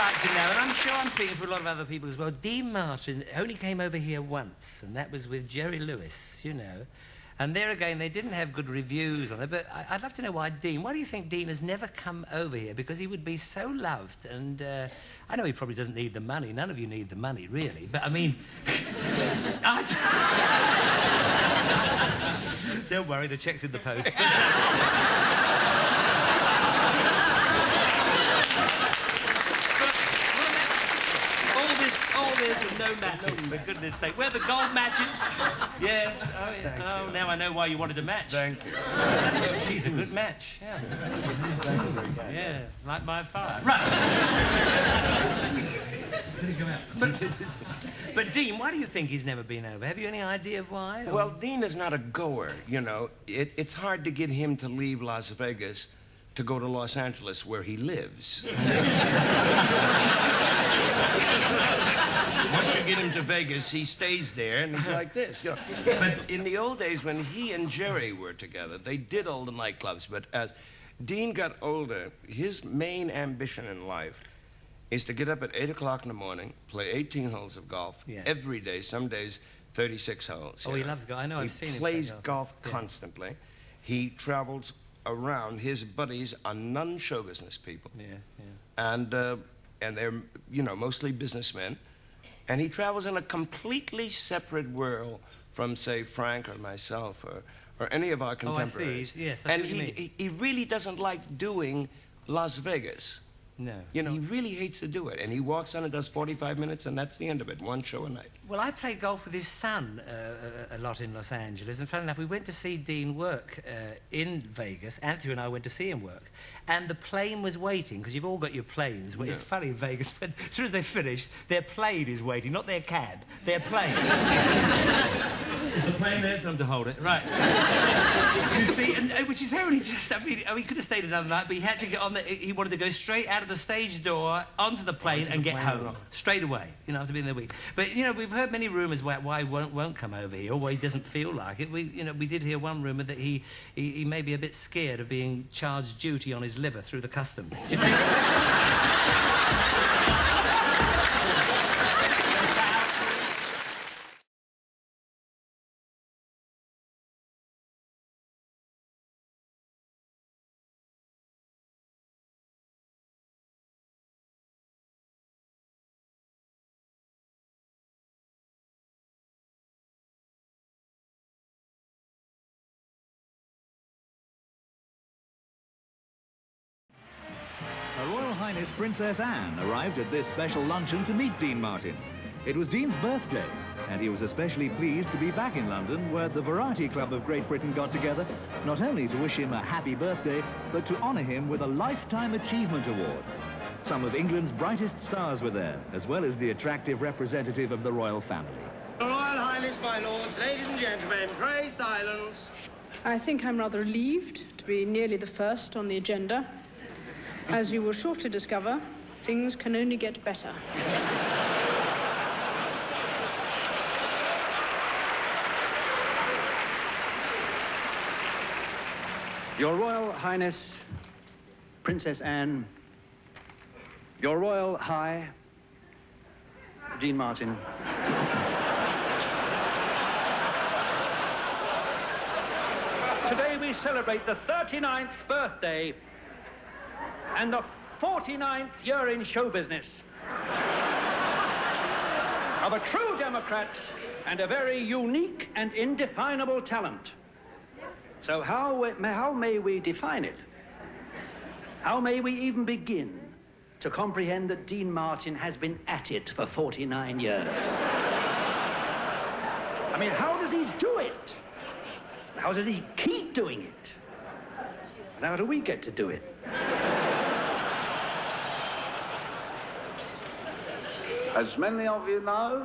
like to know, and I'm sure I'm speaking for a lot of other people as well, Dean Martin only came over here once, and that was with Jerry Lewis, you know. And there again, they didn't have good reviews on it, but I'd love to know why do you think Dean has never come over here? Because he would be so loved, and I know he probably doesn't need the money. None of you need the money, really, but I mean... Don't worry, the check's in the post. All this and no matching, for goodness sake. Where are the gold matches? Yes. Oh, now I know why you wanted a match. Thank you. She's a good match, yeah. Yeah, like my fire. Right. But Dean, why do you think he's never been over? Have you any idea of why? Well, Dean is not a goer, you know. It's hard to get him to leave Las Vegas to go to Los Angeles, where he lives. Once you get him to Vegas, he stays there, and he's like this, you know. But in the old days, when he and Jerry were together, they did all the nightclubs, but as Dean got older, his main ambition in life is to get up at 8 o'clock in the morning, play 18 holes of golf every day, some days 36 holes. Oh, he loves golf. I know, I've seen him play golf. He plays golf constantly. He travels around. His buddies are non-show business people. And they're, you know, mostly businessmen. And he travels in a completely separate world from, say, Frank or myself or any of our contemporaries. Oh, I see. Yes, I see and what you mean. He really doesn't like doing Las Vegas. No. You know, he really hates to do it. And he walks on and does 45 minutes, and that's the end of it. One show a night. Well, I played golf with his son a lot in Los Angeles, and funny enough, we went to see Dean work in Vegas. Anthony and I went to see him work, and the plane was waiting, because you've all got your planes. Well, it's funny in Vegas, but as soon as they finish, their plane is waiting, not their cab, their plane. The plane there's time to hold it, right. You see, and which is only just, I mean, he could have stayed another night, but he had to get on he wanted to go straight out of the stage door, onto the plane, and get home, straight away, you know, after being there a week. But, you know, we've heard many rumours why he won't come over here, or why he doesn't feel like it. We did hear one rumour that he may be a bit scared of being charged duty on his liver through the customs. Do you think? Her Royal Highness Princess Anne arrived at this special luncheon to meet Dean Martin. It was Dean's birthday, and he was especially pleased to be back in London, where the Variety Club of Great Britain got together, not only to wish him a happy birthday, but to honour him with a Lifetime Achievement Award. Some of England's brightest stars were there, as well as the attractive representative of the royal family. Your Royal Highness, my lords, ladies and gentlemen, pray silence. I think I'm rather relieved to be nearly the first on the agenda. As you will shortly discover, things can only get better. Your Royal Highness, Princess Anne, Your Royal High, Dean Martin. Today we celebrate the 39th birthday and the 49th year in show business of a true democrat and a very unique and indefinable talent. So how may we define it? How may we even begin to comprehend that Dean Martin has been at it for 49 years? I mean, how does he do it? How does he keep doing it? And how do we get to do it? As many of you know,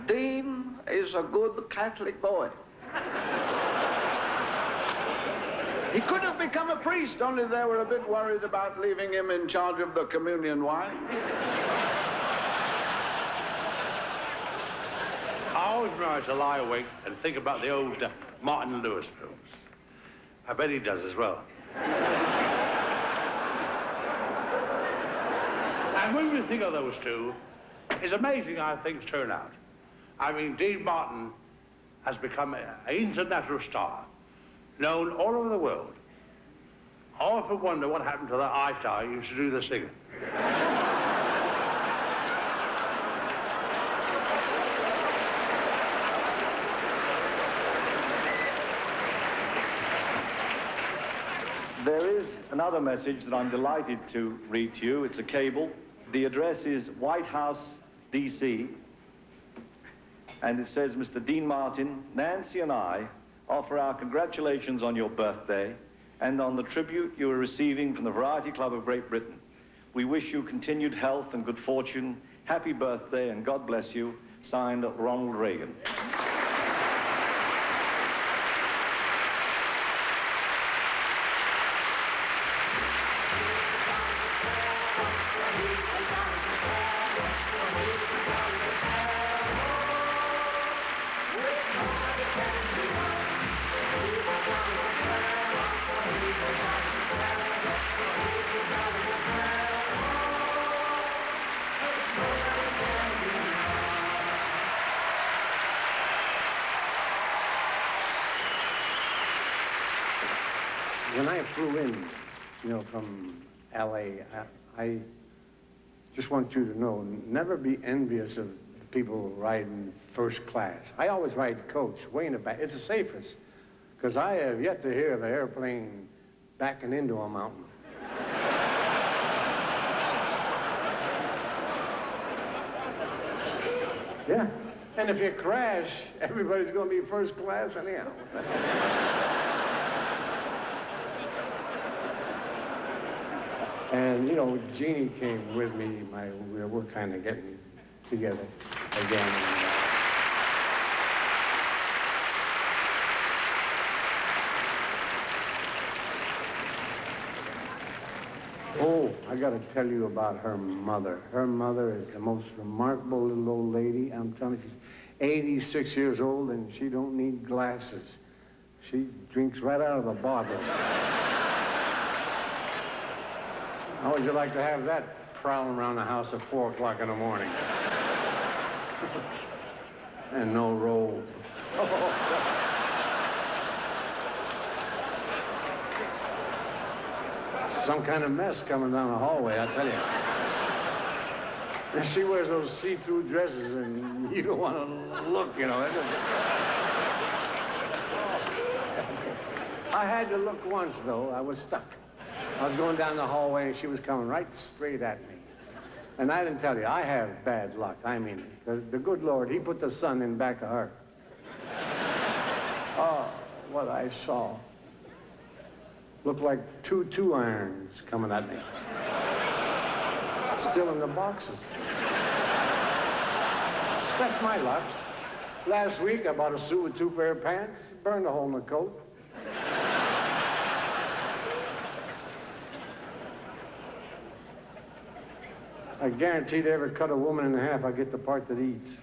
Dean is a good Catholic boy. He could have become a priest, only they were a bit worried about leaving him in charge of the communion wine. I always manage to lie awake and think about the old Martin Lewis films. I bet he does as well. And when you think of those two, it's amazing how things turn out. I mean, Dean Martin has become an international star, known all over the world. I often wonder what happened to that eye star who used to do the singing. There is another message that I'm delighted to read to you. It's a cable. The address is White House, D.C. And it says, Mr. Dean Martin, Nancy and I offer our congratulations on your birthday and on the tribute you are receiving from the Variety Club of Great Britain. We wish you continued health and good fortune. Happy birthday and God bless you. Signed, Ronald Reagan. When I flew in, from L.A., I just want you to know, never be envious of the people riding first class. I always ride coach, way in the back. It's the safest, because I have yet to hear of an airplane backing into a mountain. Yeah, and if you crash, everybody's going to be first class anyhow. And, Jeannie came with me. We're kind of getting together again. Oh, I got to tell you about her mother. Her mother is the most remarkable little old lady. I'm telling you, she's 86 years old, and she don't need glasses. She drinks right out of the bottle. How would you like to have that prowling around the house at 4 o'clock in the morning? And no robe. Some kind of mess coming down the hallway, I tell you. And she wears those see-through dresses, and you don't want to look, I had to look once, though. I was stuck. I was going down the hallway, and she was coming right straight at me. And I didn't tell you, I have bad luck. I mean, the good Lord, he put the sun in back of her. Oh, what I saw. Looked like two irons coming at me. Still in the boxes. That's my luck. Last week, I bought a suit with 2 pair of pants, burned a hole in the coat. I guarantee they ever cut a woman in half, I get the part that eats.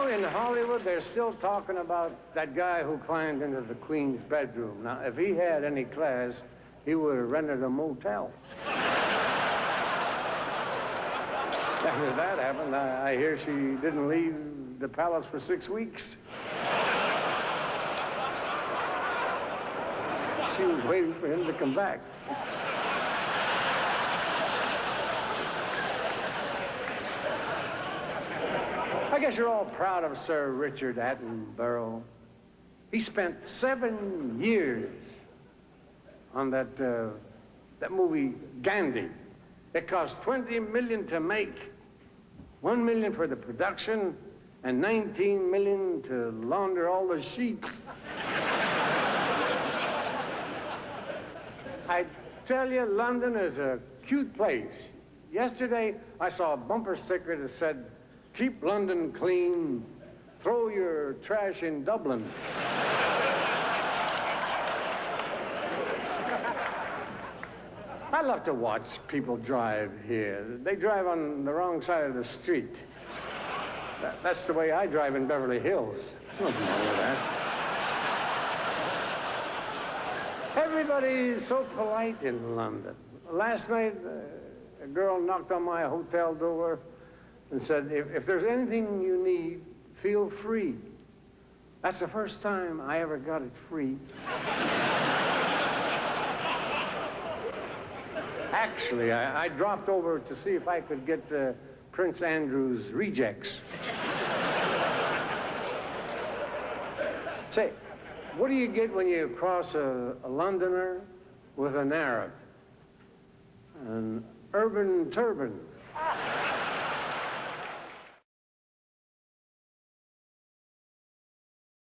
In Hollywood, they're still talking about that guy who climbed into the Queen's bedroom. Now, if he had any class, he would have rented a motel. After that happened, I hear she didn't leave the palace for 6 weeks. She was waiting for him to come back. I guess you're all proud of Sir Richard Attenborough. He spent 7 years on that movie, Gandhi. It cost $20 million to make, $1 million for the production, and $19 million to launder all the sheets. I tell you, London is a cute place. Yesterday, I saw a bumper sticker that said, "Keep London clean, throw your trash in Dublin." I love to watch people drive here. They drive on the wrong side of the street. That's the way I drive in Beverly Hills. Nothing wrong with that. Everybody's so polite in London. Last night, a girl knocked on my hotel door and said, if there's anything you need, feel free. That's the first time I ever got it free. Actually, I dropped over to see if I could get Prince Andrew's rejects. Say, what do you get when you cross a Londoner with an Arab? An urban turban.